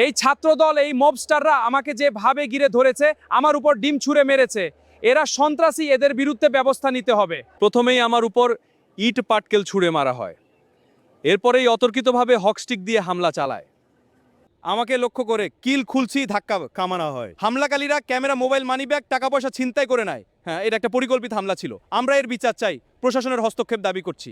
এই ছাত্রদল, এই মবস্টাররা আমাকে যেভাবে ঘিরে ধরেছে, আমার উপর ডিম ছুঁড়ে মেরেছে, এরা সন্ত্রাসী, এদের বিরুদ্ধে ব্যবস্থা নিতে হবে। প্রথমেই আমার উপর ইট পাটকেল ছুঁড়ে মারা হয়, এরপরেই অতর্কিতভাবে হকস্টিক দিয়ে হামলা চালায়। আমাকে লক্ষ্য করে কিল খুলছি, ধাক্কা কামানো হয়। হামলাকারীরা ক্যামেরা, মোবাইল, মানিব্যাগ, টাকা পয়সা ছিনতাই করে নেয়। হ্যাঁ, এটা একটা পরিকল্পিত হামলা ছিল। আমরা এর বিচার চাই, প্রশাসনের হস্তক্ষেপ দাবি করছি।